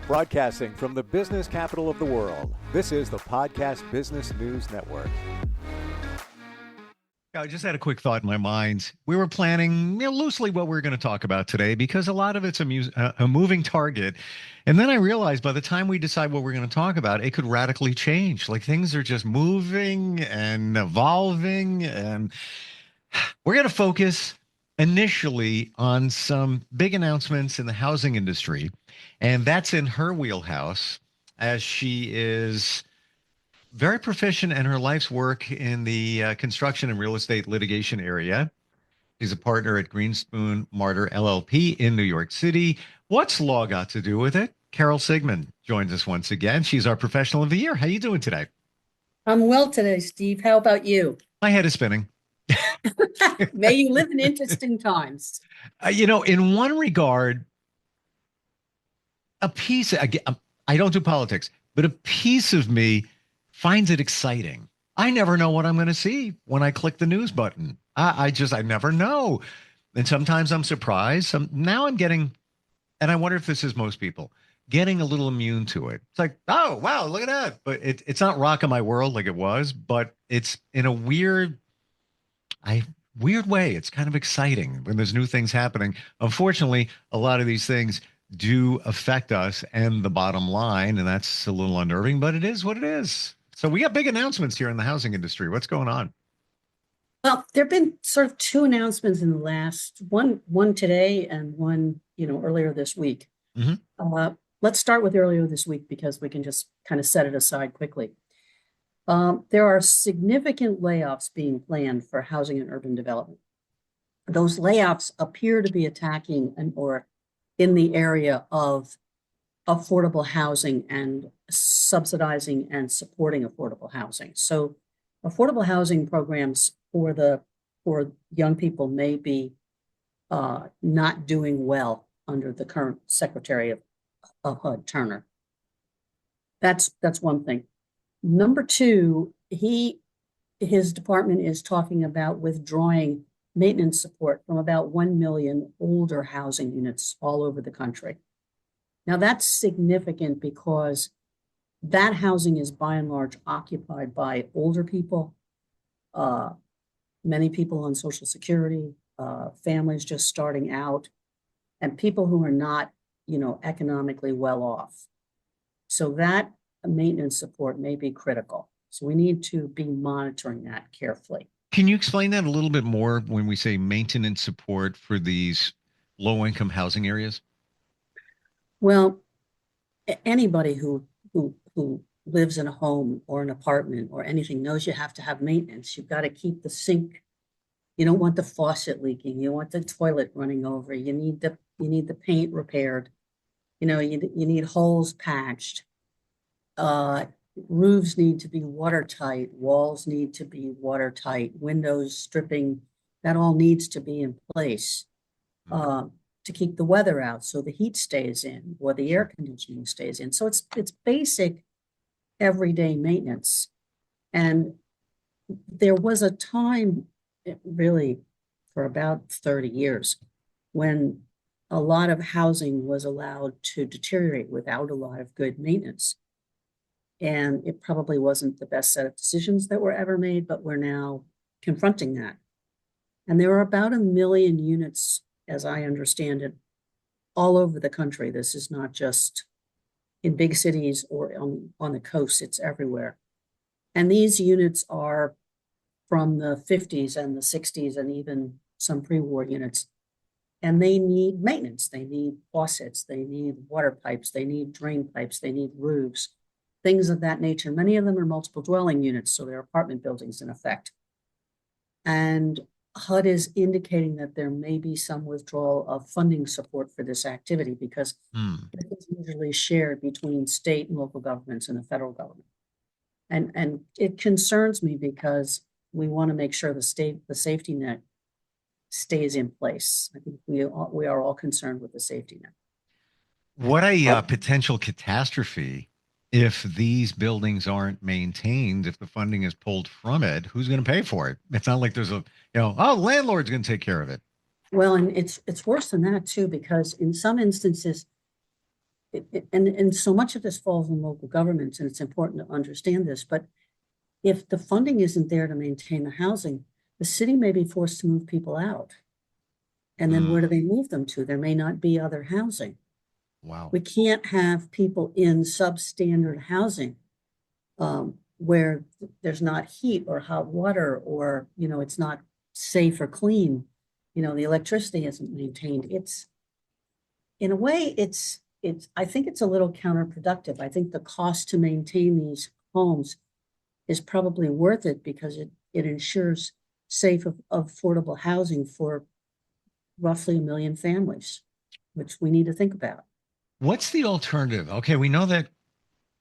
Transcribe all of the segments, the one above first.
Broadcasting from the business capital of the world, this is the Podcast Business News Network. I just had a quick thought in my mind. We were planning loosely what we are going to talk about today because a lot of it's a moving target. And then I realized by the time we decide what we're going to talk about, it could radically change. Like things are just moving and evolving. And we're going to focus initially on some big announcements in the housing industry. And that's in her wheelhouse as she is very proficient in her life's work in the construction and real estate litigation area. She's a partner at Greenspoon, Marder, LLP in New York City. What's law got to do with it? Carol Sigmond joins us once again. She's our professional of the year. How you doing today? I'm well today, Steve. How about you? My head is spinning. May you live in interesting times. In one regard, I don't do politics, but a piece of me finds it exciting. I never know what I'm going to see when I click the news button. I never know. And sometimes I'm surprised. Now I'm getting, and I wonder if this is most people, getting a little immune to it. It's like, oh, wow, look at that. But it's not rocking my world like it was, but it's in a weird way. It's kind of exciting when there's new things happening. Unfortunately, a lot of these things do affect us and the bottom line, and that's a little unnerving, but it is what it is. So we got big announcements here in the housing industry. What's going on? Well, there have been sort of two announcements in the last one today and one, earlier this week. Mm-hmm. Let's start with earlier this week because we can just kind of set it aside quickly. There are significant layoffs being planned for housing and urban development. Those layoffs appear to be attacking or in the area of affordable housing and subsidizing and supporting affordable housing. So affordable housing programs for young people may be not doing well under the current Secretary of HUD, Turner. That's one thing. Number two, his department is talking about withdrawing maintenance support from about 1 million older housing units all over the country. Now that's significant because that housing is by and large occupied by older people, many people on Social Security, families just starting out, and people who are not, economically well off. So that maintenance support may be critical. So we need to be monitoring that carefully. Can you explain that a little bit more when we say maintenance support for these low-income housing areas? Well, anybody who lives in a home or an apartment or anything knows you have to have maintenance. You've got to keep the sink. You don't want the faucet leaking. You want the toilet running over. You need the paint repaired. You need holes patched. Roofs need to be watertight. Walls need to be watertight. Windows stripping, that all needs to be in place to keep the weather out so the heat stays in or the air conditioning stays in. So it's basic everyday maintenance. And there was a time, really for about 30 years, when a lot of housing was allowed to deteriorate without a lot of good maintenance. And it probably wasn't the best set of decisions that were ever made, but we're now confronting that. And there are about 1 million units, as I understand it, all over the country. This is not just in big cities or on the coast, it's everywhere. And these units are from the 50s and the 60s and even some pre-war units. And they need maintenance. They need faucets, they need water pipes, they need drain pipes, they need roofs, things of that nature. Many of them are multiple dwelling units, so they're apartment buildings in effect. And HUD is indicating that there may be some withdrawal of funding support for this activity because it is usually shared between state and local governments and the federal government. And it concerns me because we want to make sure the safety net stays in place. I think we are all concerned with the safety net. What a potential catastrophe if these buildings aren't maintained, if the funding is pulled from it. Who's going to pay for it? It's not like there's landlord's going to take care of it. Well, and it's worse than that too, because in some instances, and so much of this falls on local governments, and it's important to understand this, but if the funding isn't there to maintain the housing, the city may be forced to move people out. And then where do they move them to? There may not be other housing. Wow. We can't have people in substandard housing where there's not heat or hot water, or, it's not safe or clean. The electricity isn't maintained. In a way, I think it's a little counterproductive. I think the cost to maintain these homes is probably worth it because it ensures safe, affordable housing for roughly 1 million families, which we need to think about. What's the alternative? Okay, we know that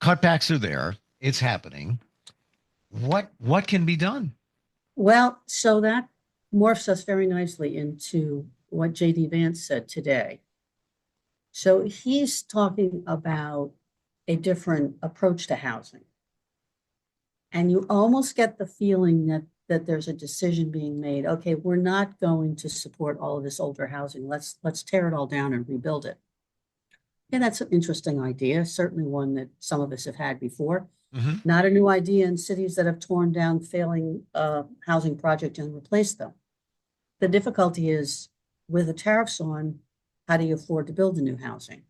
cutbacks are there. It's happening. What can be done? Well, so that morphs us very nicely into what J.D. Vance said today. So he's talking about a different approach to housing. And you almost get the feeling that there's a decision being made. Okay, we're not going to support all of this older housing. Let's tear it all down and rebuild it. Yeah, that's an interesting idea. Certainly one that some of us have had before. Mm-hmm. Not a new idea in cities that have torn down failing housing project and replaced them. The difficulty is with the tariffs on, how do you afford to build the new housing?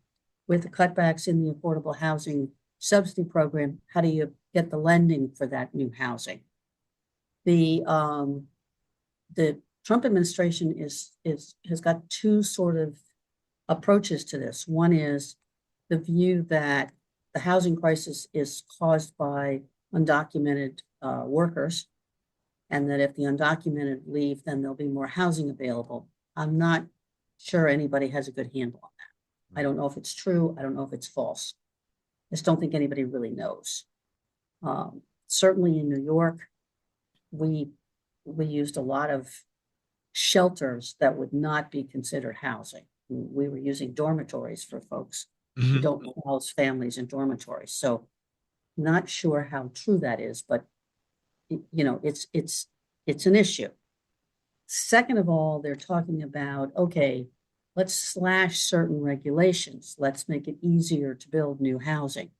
With the cutbacks in the affordable housing subsidy program, how do you get the lending for that new housing? The Trump administration has got two sort of approaches to this. One is the view that the housing crisis is caused by undocumented workers, and that if the undocumented leave, then there'll be more housing available. I'm not sure anybody has a good handle on that. I don't know if it's true. I don't know if it's false. I just don't think anybody really knows. Certainly in New York, we used a lot of shelters that would not be considered housing. We were using dormitories for folks who don't house families in dormitories. So not sure how true that is, but it's an issue. Second of all, they're talking about, okay, let's slash certain regulations. Let's make it easier to build new housing.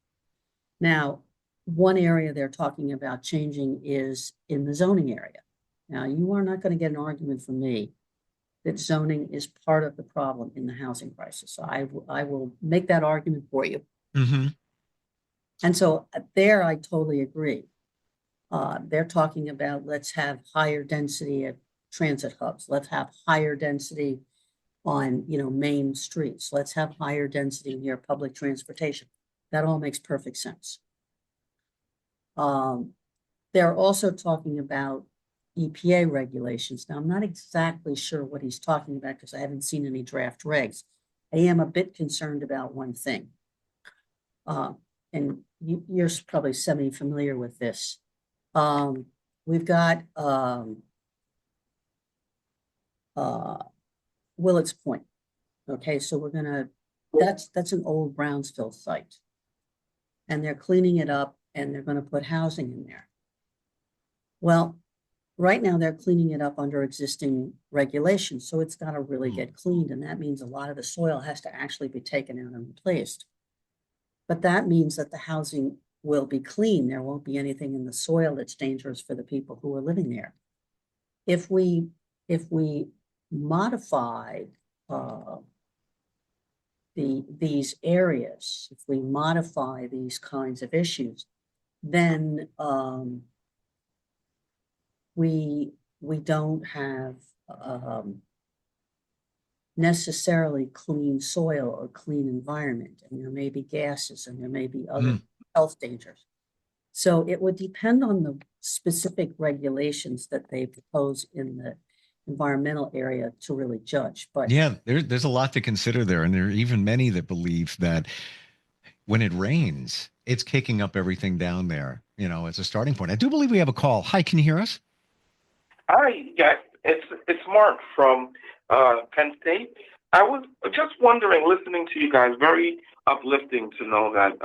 Now, one area they're talking about changing is in the zoning area. Now, you are not going to get an argument from me that zoning is part of the problem in the housing crisis. So I will make that argument for you. Mm-hmm. And so there, I totally agree. They're talking about, let's have higher density at transit hubs. Let's have higher density on, main streets. Let's have higher density near public transportation. That all makes perfect sense. They're also talking about EPA regulations. Now, I'm not exactly sure what he's talking about because I haven't seen any draft regs. I am a bit concerned about one thing. And you're probably semi-familiar with this. We've got Willets Point. Okay, so that's an old Brownsville site. And they're cleaning it up and they're going to put housing in there. Well, right now they're cleaning it up under existing regulations, so it's got to really get cleaned, and that means a lot of the soil has to actually be taken out and replaced. But that means that the housing will be clean. There won't be anything in the soil that's dangerous for the people who are living there. If we modify these areas, if we modify these kinds of issues, then we don't have necessarily clean soil or clean environment, and there may be gases and there may be other health dangers. So it would depend on the specific regulations that they propose in the environmental area to really judge. But yeah, there's a lot to consider there, and there are even many that believe that when it rains, it's kicking up everything down there, as a starting point. I do believe we have a call. Hi, can you hear us? Hi, yes, it's Mark from Penn State. I was just wondering, listening to you guys, very uplifting to know that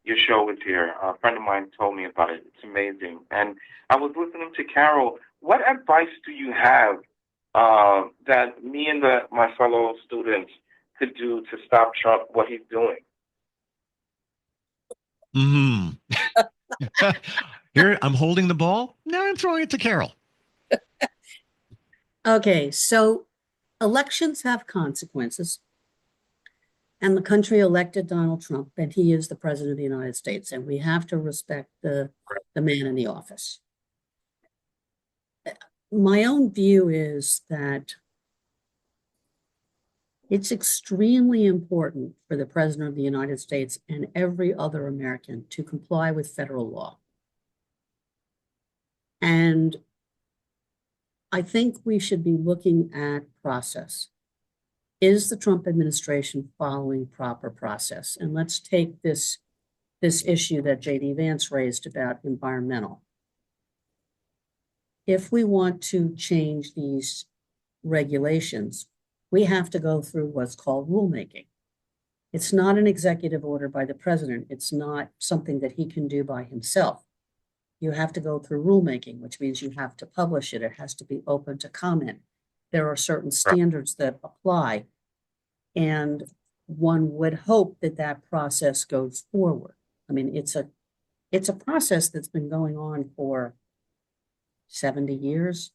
your show is here. A friend of mine told me about it. It's amazing. And I was listening to Carol. What advice do you have that me and my fellow students could do to stop Trump, what he's doing? Mm. Here, I'm holding the ball. Now I'm throwing it to Carol. Okay, so elections have consequences, and the country elected Donald Trump, and he is the president of the United States, and we have to respect the man in the office. My own view is that it's extremely important for the president of the United States and every other American to comply with federal law. And I think we should be looking at process. Is the Trump administration following proper process? And let's take this issue that J.D. Vance raised about environmental. If we want to change these regulations, we have to go through what's called rulemaking. It's not an executive order by the president. It's not something that he can do by himself. You have to go through rulemaking, which means you have to publish it. It has to be open to comment. There are certain standards that apply, and one would hope that that process goes forward. I mean, it's a process that's been going on for 70 years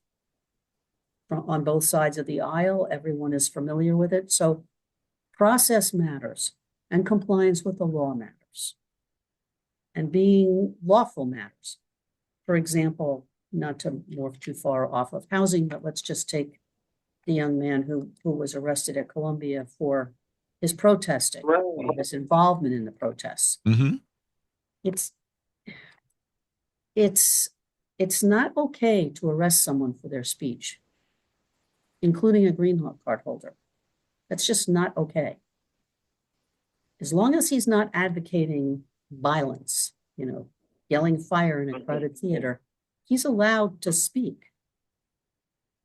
on both sides of the aisle. Everyone is familiar with it. So process matters, and compliance with the law matters, and being lawful matters. For example, not to morph too far off of housing, but let's just take the young man who was arrested at Columbia for his protesting, or his involvement in the protests. Mm-hmm. It's not okay to arrest someone for their speech, including a green card holder. That's just not okay. As long as he's not advocating violence, yelling fire in a crowded theater, he's allowed to speak.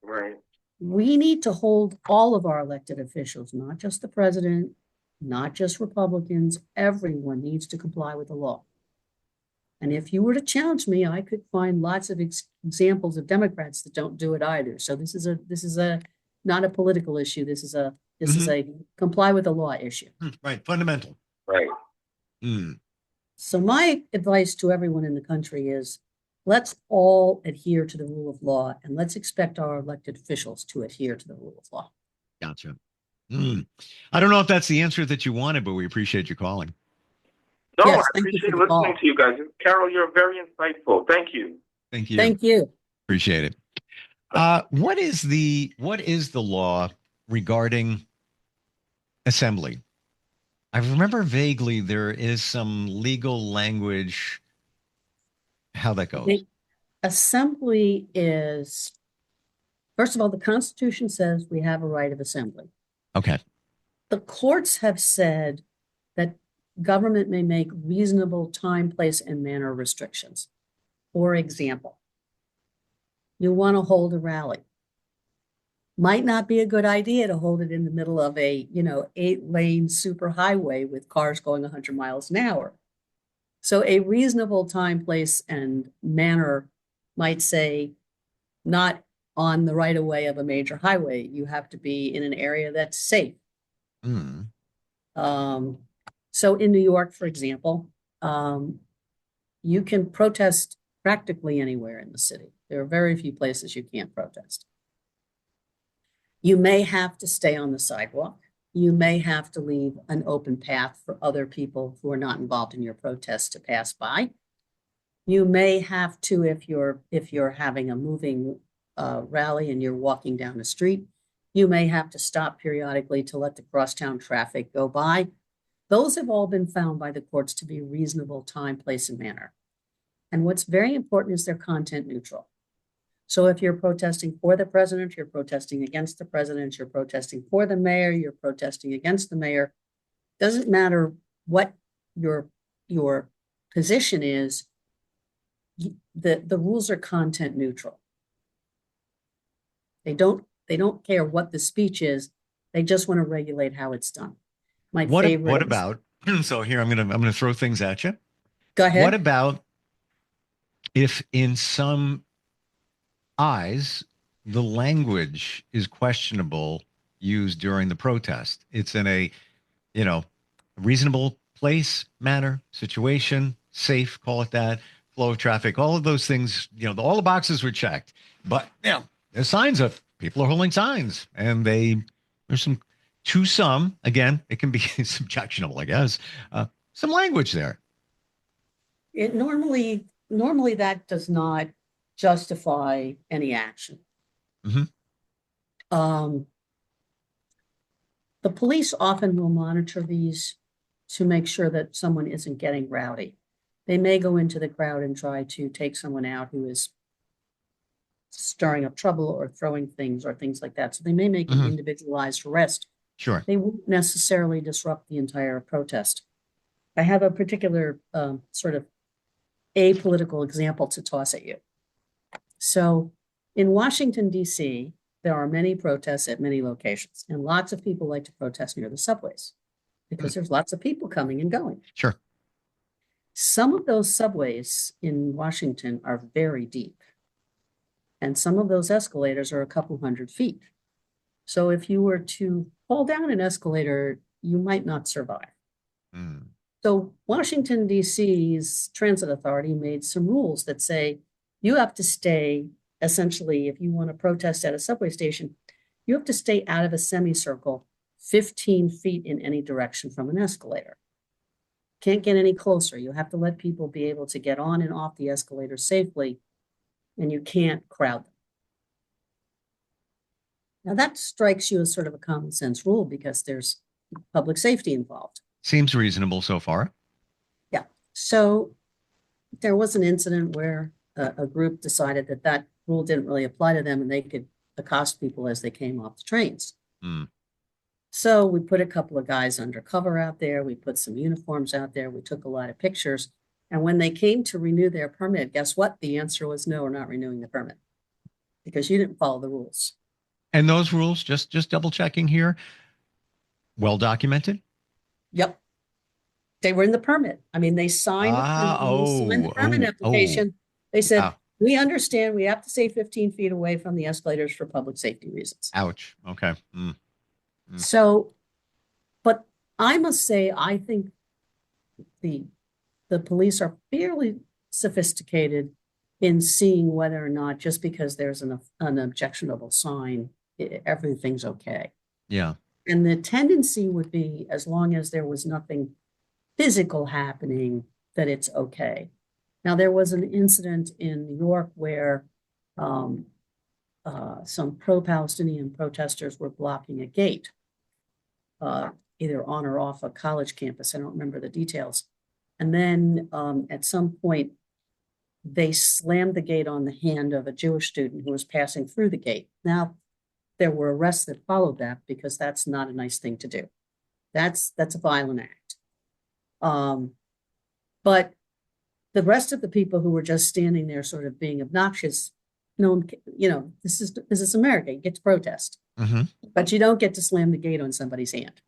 Right. We need to hold all of our elected officials, not just the president, not just Republicans. Everyone needs to comply with the law. And if you were to challenge me, I could find lots of examples of Democrats that don't do it either. So this is a not a political issue. This is a comply with the law issue. Right. Fundamental. Right. Mm. So my advice to everyone in the country is, let's all adhere to the rule of law, and let's expect our elected officials to adhere to the rule of law. Gotcha. Mm. I don't know if that's the answer that you wanted, but we appreciate you calling. No, Yes, I thank you appreciate for the call. listening to you guys. Carol, you're very insightful. Thank you. Thank you. Thank you. Appreciate it. What is the law regarding assembly? I remember vaguely there is some legal language, how that goes. The assembly is, first of all, the Constitution says we have a right of assembly. Okay. The courts have said that government may make reasonable time, place, and manner restrictions. For example, you want to hold a rally. Might not be a good idea to hold it in the middle of a, 8-lane superhighway with cars going 100 miles an hour. So a reasonable time, place, and manner might say not on the right of way of a major highway. You have to be in an area that's safe. Mm. So in New York, for example, you can protest practically anywhere in the city. There are very few places you can't protest. You may have to stay on the sidewalk. You may have to leave an open path for other people who are not involved in your protest to pass by. You may have to, if you're having a moving rally and you're walking down the street, you may have to stop periodically to let the crosstown traffic go by. Those have all been found by the courts to be reasonable time, place, and manner. And what's very important is they're content neutral. So if you're protesting for the president, you're protesting against the president, you're protesting for the mayor, you're protesting against the mayor, doesn't matter what your position is, the rules are content neutral. They don't care what the speech is, they just want to regulate how it's done. What about so here I'm gonna throw things at you. Go ahead. What about if in some eyes the language is questionable used during the protest? It's in a reasonable place, manner, situation, safe, call it that, flow of traffic, all of those things, all the boxes were checked. But, there's signs of people are holding signs, and there's some, again, it can be subjectionable, I guess, some language there. It normally that does not justify any action. Mm-hmm. The police often will monitor these to make sure that someone isn't getting rowdy. They may go into the crowd and try to take someone out who is stirring up trouble or throwing things or things like that. So they may make an individualized arrest. Sure. They won't necessarily disrupt the entire protest. I have a particular sort of apolitical example to toss at you. So in Washington, D.C., there are many protests at many locations, and lots of people like to protest near the subways because there's lots of people coming and going. Sure. Some of those subways in Washington are very deep, and some of those escalators are a couple 100 feet. So if you were to fall down an escalator, you might not survive. So Washington, D.C.'s transit authority made some rules that say you have to stay, essentially, if you want to protest at a subway station, you have to stay out of a semicircle 15 feet in any direction from an escalator. Can't get any closer. You have to let people be able to get on and off the escalator safely, and you can't crowd them. Now that strikes you as sort of a common sense rule because there's public safety involved. Seems reasonable so far. Yeah. So there was an incident where a group decided that that rule didn't really apply to them and they could accost people as they came off the trains. So we put a couple of guys undercover out there. We put some uniforms out there. We took a lot of pictures. And when they came to renew their permit, guess what? The answer was no, we're not renewing the permit because you didn't follow the rules. And those rules, just double checking here, well documented? Yep. They were in the permit. I mean, they signed, the permit application. They said, we understand we have to stay 15 feet away from the escalators for public safety reasons. Ouch. Okay. So, but I must say, I think the police are fairly sophisticated in seeing whether or not just because there's an objectionable sign, everything's okay. Yeah. And the tendency would be, as long as there was nothing physical happening, that it's okay. Now, there was an incident in New York where some pro-Palestinian protesters were blocking a gate, either on or off a college campus. I don't remember the details. And then at some point, they slammed the gate on the hand of a Jewish student who was passing through the gate. Now, there were arrests that followed that because that's not a nice thing to do. That's a violent act. But the rest of the people who were just standing there sort of being obnoxious, no, this is America. You get to protest, but you don't get to slam the gate on somebody's hand.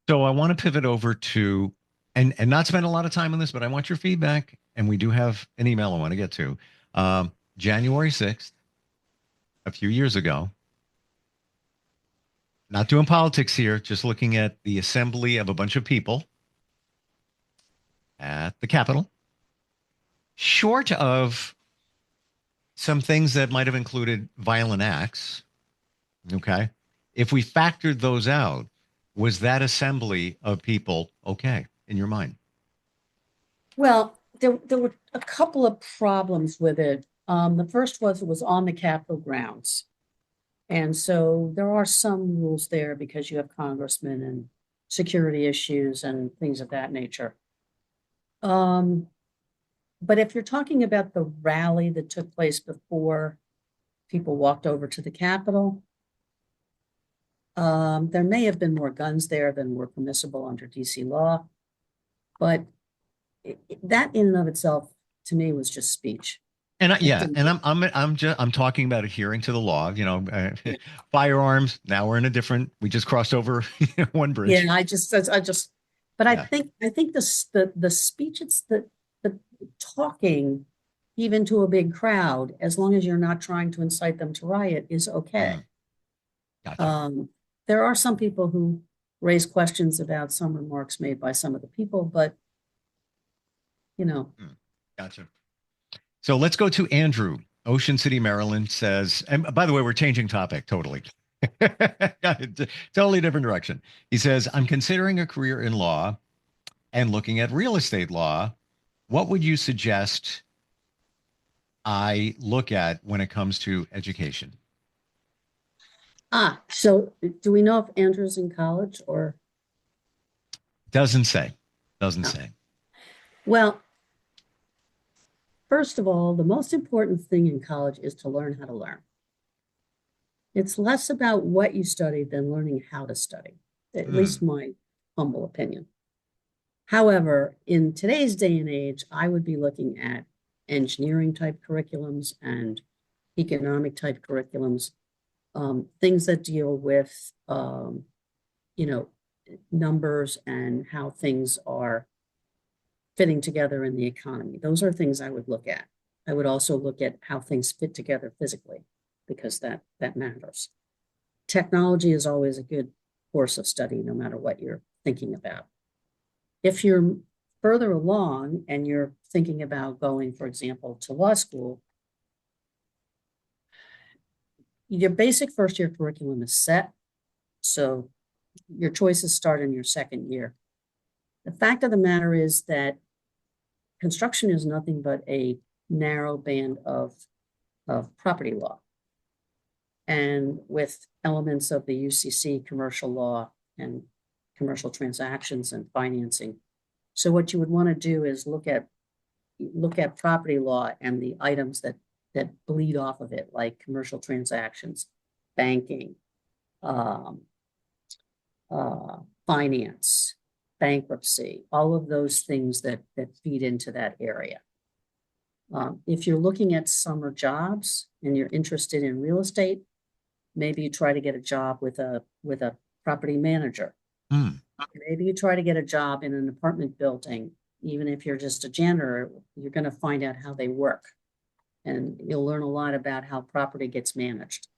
So I want to pivot over to, and not spend a lot of time on this, but I want your feedback. And we do have an email I want to get to. January 6th, a few years ago, not doing politics here, just looking at the assembly of a bunch of people at the Capitol, short of some things that might have included violent acts. Okay. If we factored those out, was that assembly of people okay in your mind? Well, there were a couple of problems with it. The first was it was on the Capitol grounds. And so there are some rules there because you have congressmen and security issues and things of that nature. But if you're talking about the rally that took place before people walked over to the Capitol, there may have been more guns there than were permissible under DC law, but that in and of itself, to me, was just speech. And I'm talking about adhering to the law. Firearms. Now we're in a different. We just crossed over one bridge. Yeah, I think the speech, it's the talking, even to a big crowd, as long as you're not trying to incite them to riot, is okay. Gotcha. There are some people who raise questions about some remarks made by some of the people, but Gotcha. So let's go to Andrew. Ocean City, Maryland says, and by the way, we're changing topic totally. Totally different direction. He says, I'm considering a career in law and looking at real estate law. What would you suggest I look at when it comes to education? So do we know if Andrew's in college or? Doesn't say. Doesn't No. say. Well, first of all, the most important thing in college is to learn how to learn. It's less about what you study than learning how to study, at least my humble opinion. However, in today's day and age, I would be looking at engineering type curriculums and economic type curriculums, things that deal with, numbers and how things are fitting together in the economy. Those are things I would look at. I would also look at how things fit together physically, because that matters. Technology is always a good course of study, no matter what you're thinking about. If you're further along and you're thinking about going, for example, to law school, your basic first year curriculum is set. So your choices start in your second year. The fact of the matter is that construction is nothing but a narrow band of property law. And with elements of the UCC commercial law and commercial transactions and financing. So what you would want to do is look at property law and the items that bleed off of it, like commercial transactions, banking, finance, bankruptcy, all of those things that feed into that area. If you're looking at summer jobs and you're interested in real estate, maybe you try to get a job with a property manager. Maybe you try to get a job in an apartment building. Even if you're just a janitor, you're going to find out how they work. And you'll learn a lot about how property gets managed,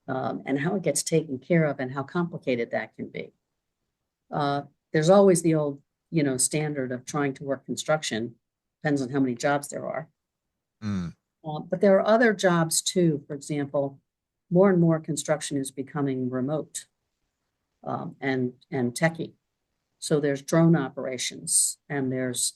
and how it gets taken care of and how complicated that can be. There's always the old, standard of trying to work construction. Depends on how many jobs there are. But there are other jobs too. For example, more and more construction is becoming remote and techie. So there's drone operations, and there's,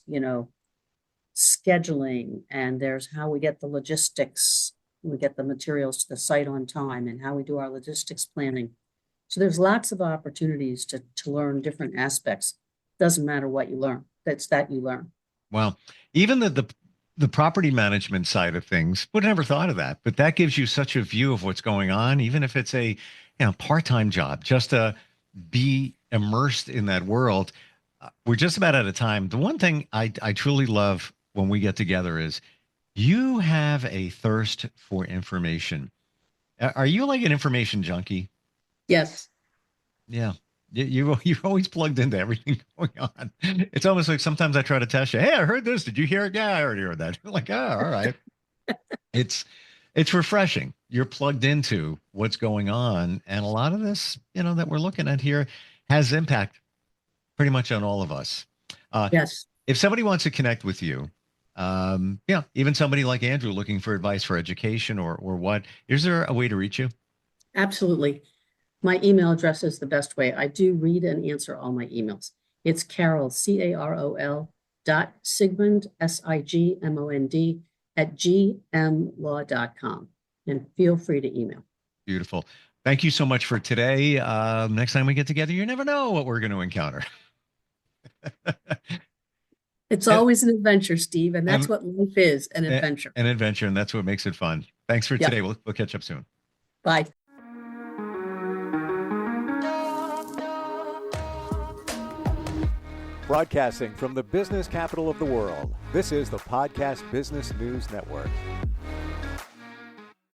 scheduling, and there's how we get the logistics, we get the materials to the site on time, and how we do our logistics planning. So there's lots of opportunities to learn different aspects. Doesn't matter what you learn. That's that you learn. Well, even the property management side of things, would never thought of that, but that gives you such a view of what's going on, even if it's a part-time job, just to be immersed in that world. We're just about out of time. The one thing I truly love when we get together is you have a thirst for information. Are you like an information junkie? Yes. Yeah. You're always plugged into everything going on. It's almost like sometimes I try to test you. Hey, I heard this. Did you hear it? Yeah, I already heard that. Like, all right. It's refreshing. You're plugged into what's going on. And a lot of this, that we're looking at here has impact pretty much on all of us. Yes. If somebody wants to connect with you, even somebody like Andrew looking for advice for education or what, is there a way to reach you? Absolutely. My email address is the best way. I do read and answer all my emails. It's Carol, CAROL .Sigmond, SIGMOND @gmlaw.com. And feel free to email. Beautiful. Thank you so much for today. Next time we get together, you never know what we're going to encounter. It's always an adventure, Steve, and that's what life is, an adventure. An adventure, and that's what makes it fun. Thanks for today. We'll catch up soon. Bye. Broadcasting from the business capital of the world, this is the Podcast Business News Network.